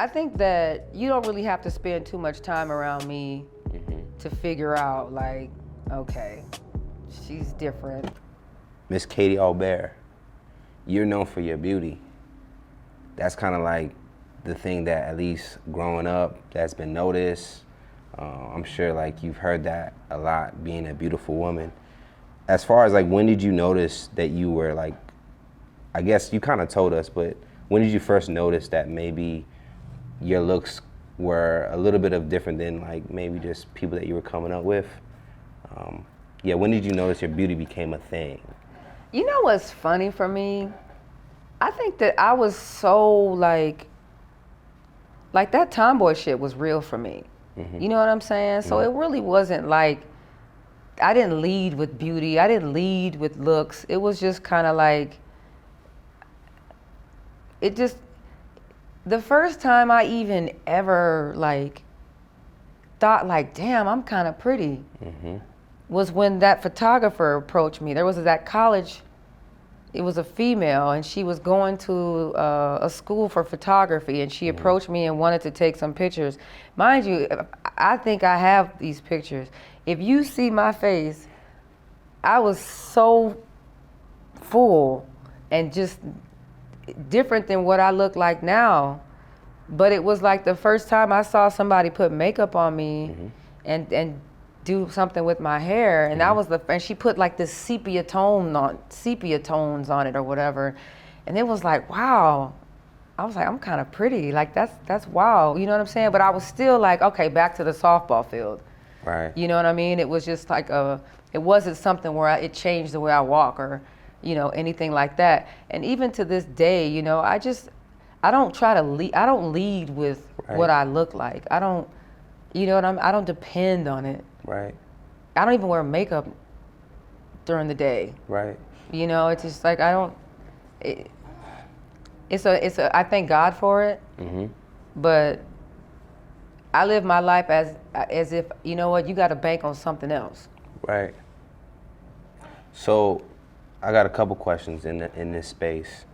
I think that you don't really have to spend too much time around me to figure out, like, okay, she's different. Miss Katie Aubert, you're known for your beauty. That's kind of like the thing that, at least growing up, that's been noticed. I'm sure like you've heard that a lot, being a beautiful woman. As far as like, when did you notice that you were like, I guess you kind of told us, but when did you first notice that maybe your looks were a little bit of different than like maybe just people that you were coming up with? Yeah, when did you notice your beauty became a thing? You know what's funny for me? I think that I was so like that tomboy shit was real for me. You know what I'm saying? So it really wasn't like, I didn't lead with beauty. I didn't lead with looks. It was just kind of like, the first time I even ever like thought like, damn, I'm kind of pretty, was when that photographer approached me. There was that college, it was a female, and she was going to a school for photography, and she approached me and wanted to take some pictures. Mind you, I think I have these pictures. If you see my face, I was so full and just different than what I look like now. But it was like the first time I saw somebody put makeup on me and do something with my hair, and that was and she put like this sepia tones on it or whatever, and it was like, wow. I was like, I'm kind of pretty. Like that's wow. You know what I'm saying? But I was still like, okay, back to the softball field. Right. You know what I mean? It was just like it wasn't something where it changed the way I walk or, you know, anything like that. And even to this day, you know, I don't try to lead. I don't lead with what I look like. I don't, you know what I don't depend on it. Right. I don't even wear makeup during the day. Right. You know, it's just like I don't. It's a. I thank God for it. But I live my life as if, you know what, you got to bank on something else. Right. So, I got a couple questions in this space.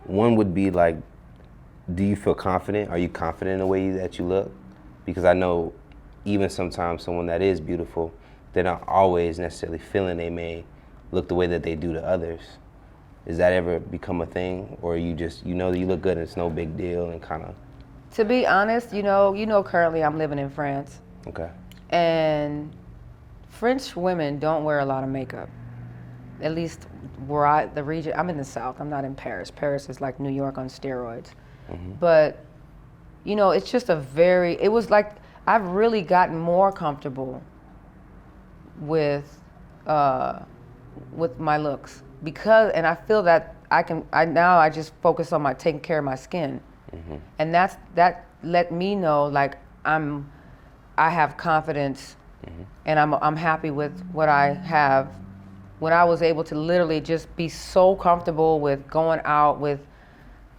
One would be like, do you feel confident? Are you confident in the way that you look? Because I know even sometimes someone that is beautiful, they're not always necessarily feeling they may look the way that they do to others. Does that ever become a thing? Or you just, you know that you look good and it's no big deal and kind of? To be honest, you know currently I'm living in France. Okay. And French women don't wear a lot of makeup. At least where the region, I'm in the South, I'm not in Paris. Paris is like New York on steroids. But, you know, it's just it was like, I've really gotten more comfortable with my looks and I feel that I just focus on taking care of my skin. And that let me know like I have confidence and I'm happy with what I have. When I was able to literally just be so comfortable with going out with,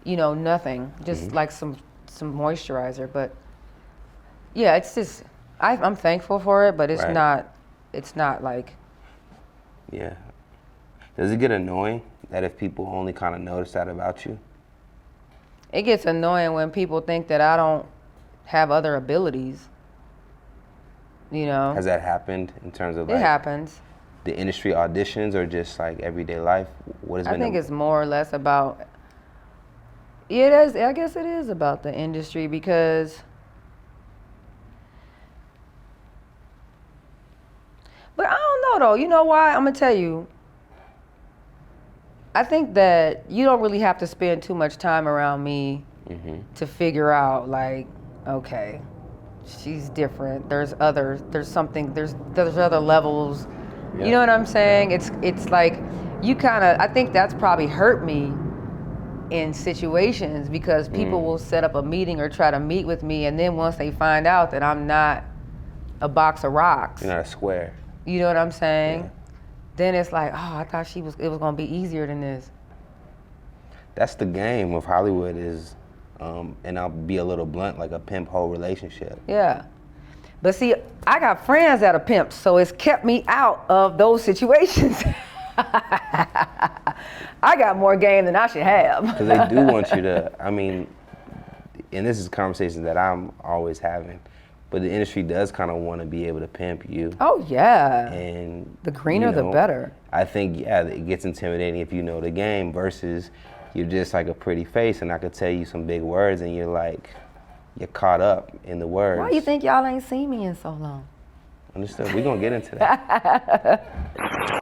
you know, nothing, just like some moisturizer. But yeah, it's just, I'm thankful for it, but it's not like. Yeah. Does it get annoying that if people only kind of notice that about you? It gets annoying when people think that I don't have other abilities, you know. Has that happened in terms of It happens. The industry auditions or just like everyday life? What has been? I think it's more or less about, it is, I guess it is about the industry because, but I don't know though, you know why? I'm gonna tell you. I think that you don't really have to spend too much time around me to figure out like, okay, she's different. There's other levels. You know what I'm saying? It's like you kind of, I think that's probably hurt me in situations because people will set up a meeting or try to meet with me, and then once they find out that I'm not a box of rocks. You're not a square. You know what I'm saying? Yeah. Then it's like, oh, I thought it was gonna be easier than this. That's the game of Hollywood is, and I'll be a little blunt, like a pimp-hoe relationship. Yeah. But see, I got friends that are pimps, so it's kept me out of those situations. I got more game than I should have. Because they do want you to, I mean, and this is conversations that I'm always having, but the industry does kind of want to be able to pimp you. Oh yeah. And The greener the better. I think, yeah, it gets intimidating if you know the game versus you're just like a pretty face and I could tell you some big words and you're caught up in the words. Why you think y'all ain't seen me in so long? Understood. We're going to get into that.